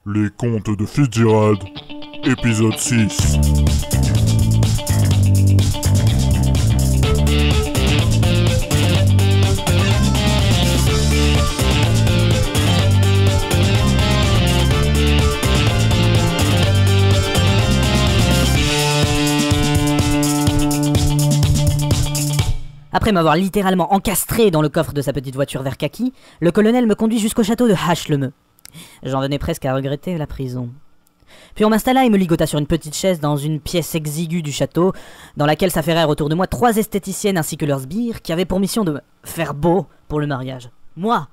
Les contes de Fitzgerald, épisode 6. Après m'avoir littéralement encastré dans le coffre de sa petite voiture vert kaki, le colonel me conduit jusqu'au château de Hachlemeux. J'en venais presque à regretter la prison. Puis on m'installa et me ligota sur une petite chaise dans une pièce exiguë du château, dans laquelle s'affairèrent autour de moi 3 esthéticiennes ainsi que leurs sbires, qui avaient pour mission de me faire beau pour le mariage. Moi,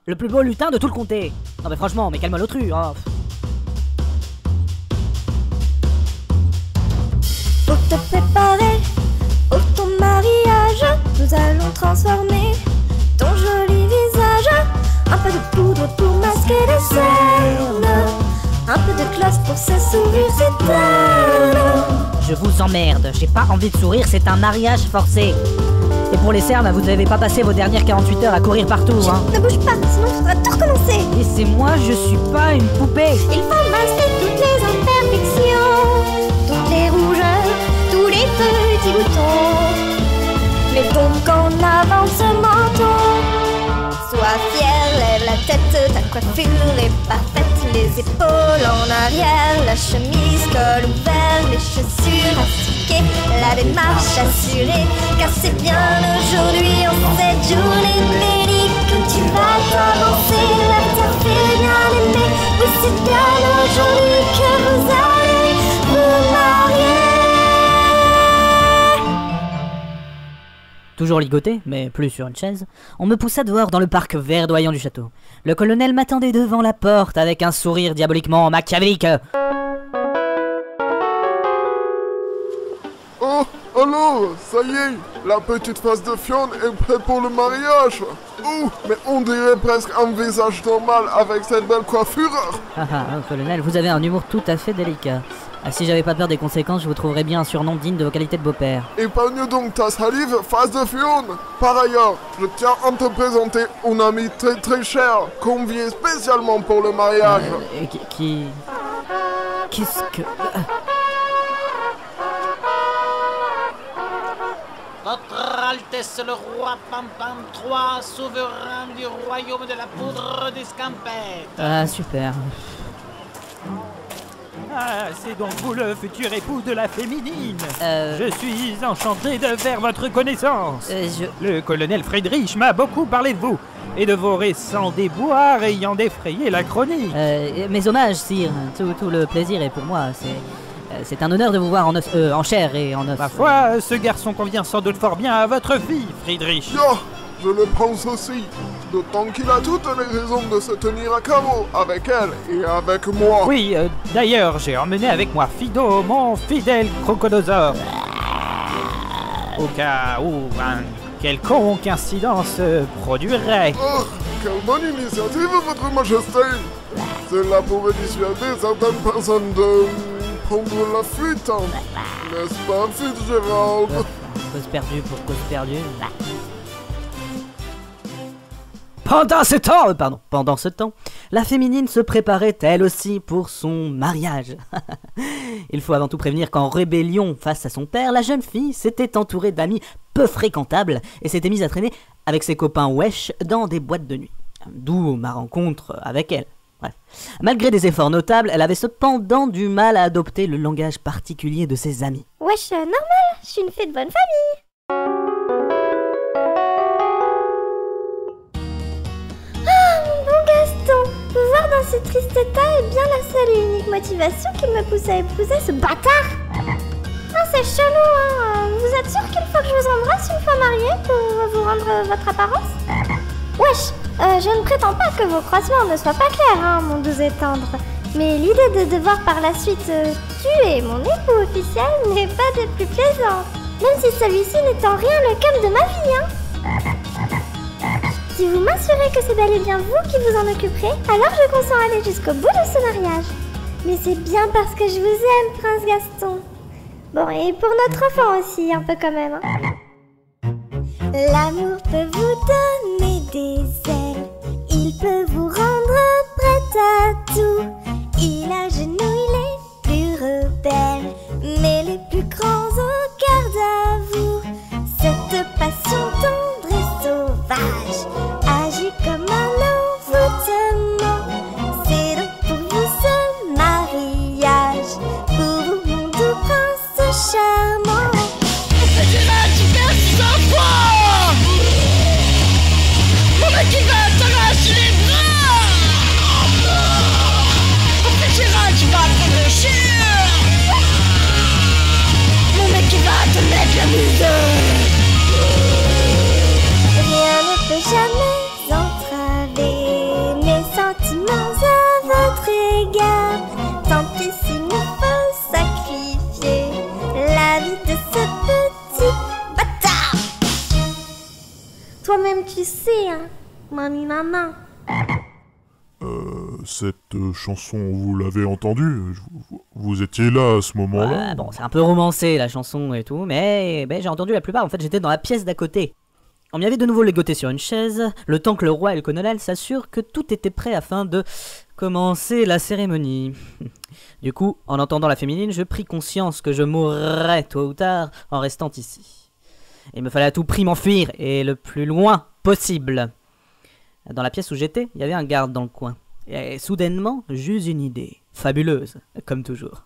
le plus beau lutin de tout le comté. Non mais franchement, mais calme l'autru, oh. Pour te préparer pour ton mariage, nous allons transformer ton joli visage. Un peu de poudre pour masquer les cernes, un peu de gloss pour ce sourire s'éteindre. Je vous emmerde, j'ai pas envie de sourire, c'est un mariage forcé. Et pour les cernes, vous n'avez pas passé vos dernières 48 heures à courir partout, hein. Ne bouge pas, sinon faudra tout recommencer. Laissez-moi, je suis pas une poupée. Il faut masquer toutes les imperfections, toutes les rougeurs, tous les petits boutons. Mais donc en avant ce menton, sois fier, lève la tête, ta coiffure est parfaite. Les épaules en arrière, la chemise col ouvert, les chaussures astiquées, la démarche assurée. Car c'est bien aujourd'hui, en cette journée bénie, que tu vas t'avancer vers ta fille bien-aimée. Oui, c'est bien aujourd'hui que vous allez vous marier. Toujours ligoté, mais plus sur une chaise, on me poussa dehors dans le parc verdoyant du château. Le colonel m'attendait devant la porte avec un sourire diaboliquement machiavélique. Oh, alors, ça y est, la petite face de Fionn est prête pour le mariage. Oh, mais on dirait presque un visage normal avec cette belle coiffure. Colonel, vous avez un humour tout à fait délicat. Si j'avais pas peur des conséquences, je vous trouverais bien un surnom digne de vos qualités de beau-père. Épargne donc ta salive, face de Fionn. Par ailleurs, je tiens à te présenter un ami très très cher, convié spécialement pour le mariage. Qu'est-ce que... Votre Altesse le roi Pampam III, souverain du royaume de la poudre d'escampette. Ah, super. Ah, c'est donc vous le futur époux de la féminine. Je suis enchanté de faire votre connaissance. Le colonel Friedrich m'a beaucoup parlé de vous et de vos récents déboires ayant défrayé la chronique. Mes hommages, sire. Tout le plaisir est pour moi. C'est un honneur de vous voir en chair et en os. Ma foi, ce garçon convient sans doute fort bien à votre fille, Friedrich. Yo, je le pense aussi. D'autant qu'il a toutes les raisons de se tenir à carreau avec elle et avec moi. Oui, d'ailleurs, j'ai emmené avec moi Fido, mon fidèle crocodosore. Au cas où un quelconque incident se produirait. Oh, quelle bonne initiative, votre majesté. Cela pourrait dissuader certaines personnes de prendre la fuite, hein. N'est-ce pas, Fitzgerald? Cause perdue pour cause perdue. Pendant ce temps, la féminine se préparait elle aussi pour son mariage. Il faut avant tout prévenir qu'en rébellion face à son père, la jeune fille s'était entourée d'amis peu fréquentables et s'était mise à traîner avec ses copains wesh dans des boîtes de nuit. D'où ma rencontre avec elle. Bref. Malgré des efforts notables, elle avait cependant du mal à adopter le langage particulier de ses amis. Wesh, normal, je suis une fille de bonne famille. Voir dans ce triste état est bien la seule et unique motivation qui me pousse à épouser ce bâtard. Ah, c'est chelou, hein. Vous êtes sûr qu'il faut que je vous embrasse une fois mariée pour vous rendre votre apparence? Wesh, je ne prétends pas que vos croisements ne soient pas clairs, hein, mon doux et tendre. Mais l'idée de devoir par la suite tuer mon époux officiel n'est pas des plus plaisantes. Même si celui-ci n'est en rien le calme de ma vie, hein. Si vous m'assurez que c'est bel et bien vous qui vous en occuperez, alors je consens à aller jusqu'au bout de ce mariage. Mais c'est bien parce que je vous aime, Prince Gaston. Bon, et pour notre enfant aussi, un peu quand même. Hein. L'amour peut vous donner des ailes, il peut vous rendre prête à tout. Il agenouille les plus rebelles, mais les plus grands au garde à vous. Cette passion tendre et sauvage agit comme un envoûtement. C'est donc pour vous ce mariage, pour vous mon doux prince charmant. C'est là qui perd son poids. Mon mec qui va t'arracher les bras. Mon mec qui va prendre le chien. Mon mec qui va te mettre la misère. Rien ne peut jamais entraver mes sentiments à votre égard. Tant pis s'il me faut sacrifier la vie de ce petit bâtard. Toi-même tu sais, hein, mamie maman. Cette chanson, vous l'avez entendue? Vous étiez là à ce moment-là? Bon, c'est un peu romancé la chanson et tout, mais j'ai entendu la plupart. En fait, j'étais dans la pièce d'à côté. On m'y avait de nouveau ligoté sur une chaise, le temps que le roi et le colonel s'assurent que tout était prêt afin de commencer la cérémonie. Du coup, en entendant la féminine, je pris conscience que je mourrais tôt ou tard en restant ici. Il me fallait à tout prix m'enfuir, et le plus loin possible. Dans la pièce où j'étais, il y avait un garde dans le coin. Et soudainement, j'eus une idée. Fabuleuse, comme toujours.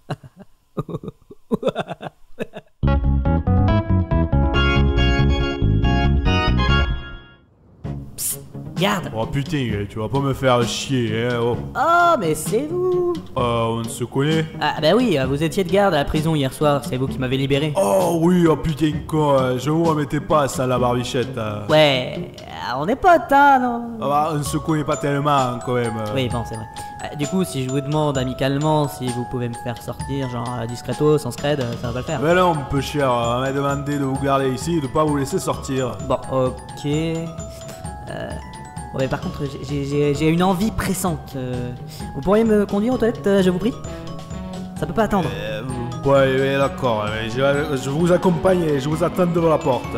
Psst, garde! Oh putain, tu vas pas me faire chier, hein, oh. Oh, mais c'est vous! On se connaît? Ah bah oui, vous étiez de garde à la prison hier soir, c'est vous qui m'avez libéré. Oh oui, oh putain, con, je vous remettais pas ça, la barbichette. Ouais, on est potes, hein, non? Ah bah, on se connaît pas tellement, quand même. Oui, bon, c'est vrai. Du coup, si je vous demande amicalement si vous pouvez me faire sortir, genre discreto, sans scred, ça va pas le faire. Mais non, peu cher, on m'a demandé de vous garder ici et de pas vous laisser sortir. Bon, ok. Ouais, par contre, j'ai une envie pressante. Vous pourriez me conduire aux toilettes, je vous prie? Ça peut pas attendre. Ouais, d'accord, je vous accompagne et je vous attends devant la porte.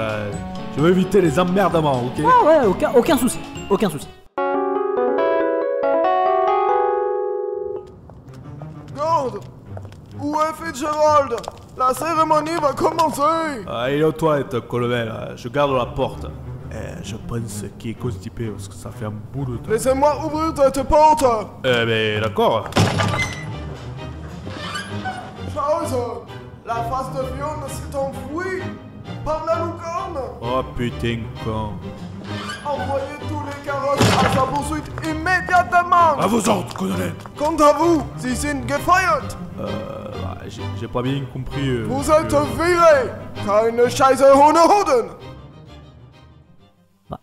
Je veux éviter les emmerdements, ok? Ah ouais, aucun souci, aucun souci. Garde! Où est Fitzgerald? La cérémonie va commencer! Il est aux toilettes, colonel, je garde la porte. Je pense qu'il est constipé parce que ça fait un bout de temps. Laissez-moi ouvrir cette porte! Mais d'accord. Scheiße! La face de Fiona s'est enfuie! Par la lucarne! Oh putain, con. Envoyez tous les carrosses à sa poursuite immédiatement! À vos ordres, colonel. Quant à vous, Sie sind gefeuert! J'ai pas bien compris. Vous êtes viré! Keine Scheiße ohne Hoden!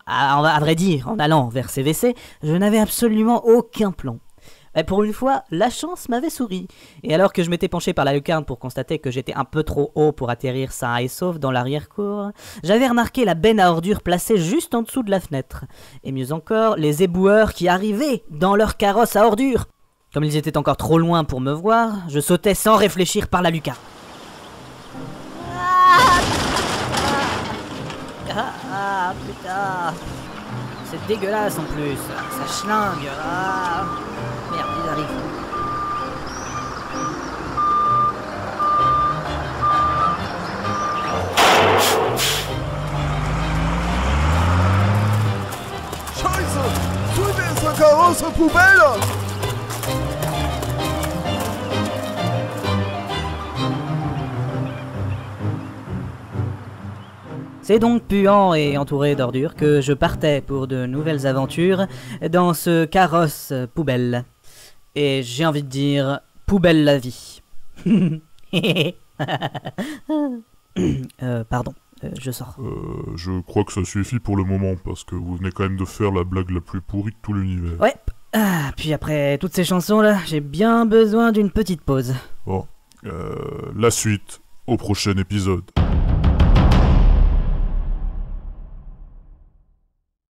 À vrai dire, en allant vers ces WC, je n'avais absolument aucun plan. Et pour une fois, la chance m'avait souri. Et alors que je m'étais penché par la lucarne pour constater que j'étais un peu trop haut pour atterrir sain et sauf dans l'arrière-cour, j'avais remarqué la benne à ordures placée juste en dessous de la fenêtre. Et mieux encore, les éboueurs qui arrivaient dans leur carrosse à ordures. Comme ils étaient encore trop loin pour me voir, je sautais sans réfléchir par la lucarne. Ah putain, c'est dégueulasse en plus, ça schlingue. Ah merde, ils arrivent. Scheiße! Suivez ce carrosse poubelle! C'est donc puant et entouré d'ordures que je partais pour de nouvelles aventures dans ce carrosse poubelle. Et j'ai envie de dire, poubelle la vie. Pardon, je sors. Je crois que ça suffit pour le moment, parce que vous venez quand même de faire la blague la plus pourrie de tout l'univers. Ouais, puis après toutes ces chansons-là, j'ai bien besoin d'une petite pause. Bon, la suite au prochain épisode.